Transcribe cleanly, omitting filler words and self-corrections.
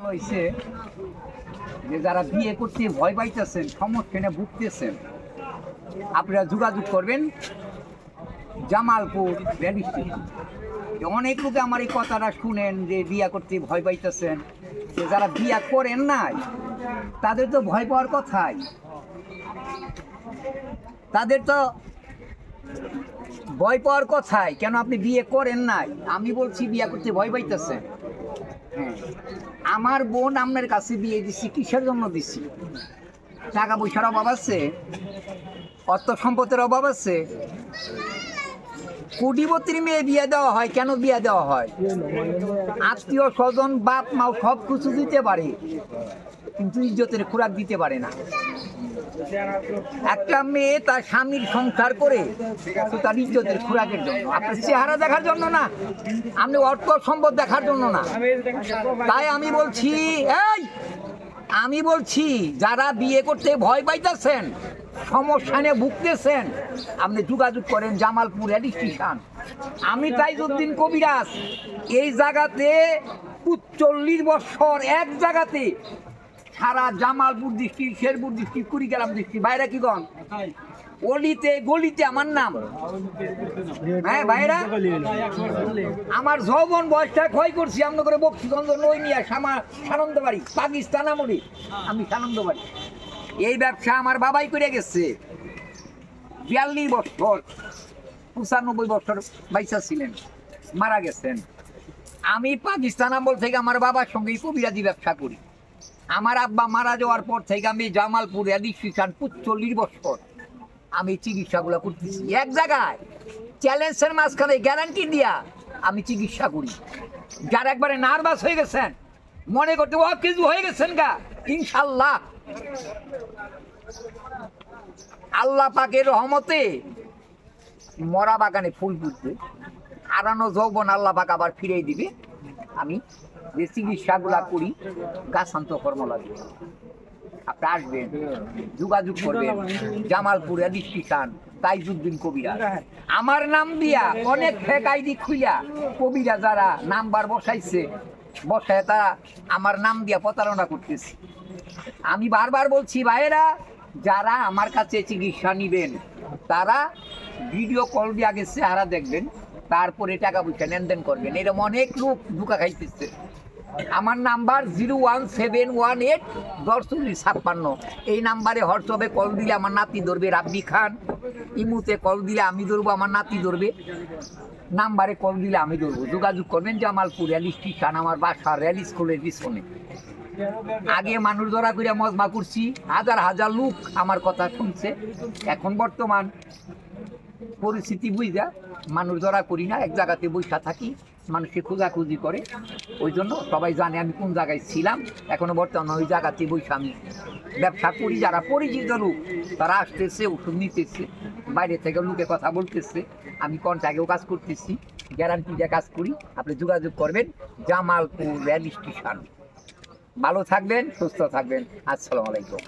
হয়েছে যে যারা বিয়ে করতে ভয় পাইতেছেন, সমস্যা ভুগতেছেন, আপনারা যোগাযোগ করবেন জামালপুর রেল স্টেশন। অনেক লোকে আমার এই কথাটা শুনেন যে বিয়ে করতে ভয় পাইতেছেন, যে যারা বিয়ে করেন নাই তাদের তো ভয় পাওয়ার কথাই, তাদের তো ভয় পাওয়ার কথাই। কেন আপনি বিয়ে করেন নাই? আমি বলছি বিয়ে করতে ভয় পাইতেছেন। আমার বোন আপনার কাছে বিয়ে দিচ্ছি, কিসের জন্য দিচ্ছি? টাকা পয়সার অভাব আছে, অর্থ সম্পদের অভাব আছে। কোটিপতির মেয়ে বিয়ে দেওয়া হয়, কেন বিয়ে দেওয়া হয়? আত্মীয় স্বজন, বাপ মা সব কিছু দিতে পারে, কিন্তু ইজ্জতের খোরাক দিতে পারে না। একটা মেয়ে তার স্বামীর সংসার করে তার ইজ্জতের খোরাকের জন্য, আপনার চেহারা দেখার জন্য না, আপনি অর্থ সম্পদ দেখার জন্য না। তাই আমি বলছি যারা বিয়ে করতে ভয় পাইতেছেন, সমস্যা নিয়ে ভুগতেছেন, আপনি যোগাযোগ করেন জামালপুর রেল স্টেশন। আমি তাইজউদ্দিন কবিরাজ এই জায়গাতে ৪৫ বছর এক জায়গাতে সারা Jamalpur district, Sherpur district, Kurigram district, বাইরে কি গন অলিতে গলিতে আমার নাম। হ্যাঁ ভাইরা, আমার যৌবন বয়সটা ক্ষয় করছি আমরা করে বক্সিগঞ্জ, নৈনিয়া, সানন্দবাড়ি, পাকিস্তান আমলি, আমি সানন্দবাড়ি। এই ব্যবসা আমার বাবাই করে গেছে। ৪২ বছর, ৯৫ বছর বাইসা ছিলেন, মারা গেছেন। আমি পাকিস্তান আমল থেকে আমার বাবার সঙ্গে কবিরাজি ব্যবসা করি। আমার আব্বা মারা যাওয়ার পর থেকে আমি জামালপুর রেল স্টেশন ৪৫ বছর আমি চিকিৎসাগুলো করতেছি। এক জায়গায় চ্যালেঞ্জের মাঝখানে গ্যারান্টি দিয়া আমি চিকিৎসা করি। যারা একবারে নার্ভাস হয়ে গেছেন, মনে করতে ও কিছু হয়ে গেছেন গা, ইনশাল্লাহ আল্লাহ পাকের রহমতে মরা বাগানে ফুল ফুটবে, হারানো যৌবন আল্লাহ পাক আবার ফিরিয়ে দিবে। আমি যে চিকিৎসাগুলা করি গাছান্ত ফর্মুলা দিয়ে, আপনি আসবেন, যোগাযোগ করবেন জামালপুর রেল স্টেশন, তাইজউদ্দিন কবিরাজ। আমার নাম দিয়া অনেক ফেক আইডি খুইলা কবিরা যারা নাম্বার বসায় তারা আমার নাম দিয়া প্রতারণা করতেছে। আমি বারবার বলছি ভাইয়েরা, যারা আমার কাছে চিকিৎসা নিবেন তারা ভিডিও কল দিয়ে আগে চেহারা দেখবেন, তারপরে টাকা পয়সা লেনদেন করবেন। এরকম অনেক লোক ধোঁকা খাইতেছে। আমার নাম্বার 01718 এই নাম্বারে হোয়াটসঅ্যাপে কল দিলে আমার নাতি ধরবে, রাব্বি খান। ইমুতে কল দিলে আমি ধরবো, আমার নাতি ধরবে। নাম্বারে কল দিলে আমি ধরবো। যোগাযোগ করবেন জামালপুর রেল স্টেশন, আমার বাসা রেল স্কুলের পিছনে। আগে মানুষ ধরা করে মজমা করছি, হাজার হাজার লোক আমার কথা শুনছে। এখন বর্তমান পরিস্থিতি বুঝা মানুষ ধরা করি না, এক জায়গাতে বৈশা থাকি, মানুষকে খোঁজাখুঁজি করে। ওই জন্য সবাই জানে আমি কোন জায়গায় ছিলাম। এখনো বর্তমানে ওই জায়গাতে বৈশা আমি ব্যবসা করি। যারা পরিচিত লোক তারা আসতেছে, ওষুধ নিতেছে, বাইরে থেকে লোকে কথা বলতেছে, আমি কন্ট্যাক্টেও কাজ করতেছি, গ্যারান্টি দিয়ে কাজ করি। আপনি যোগাযোগ করবেন জামালপুর রেল স্টেশন। ভালো থাকবেন, সুস্থ থাকবেন। আসসালামু আলাইকুম।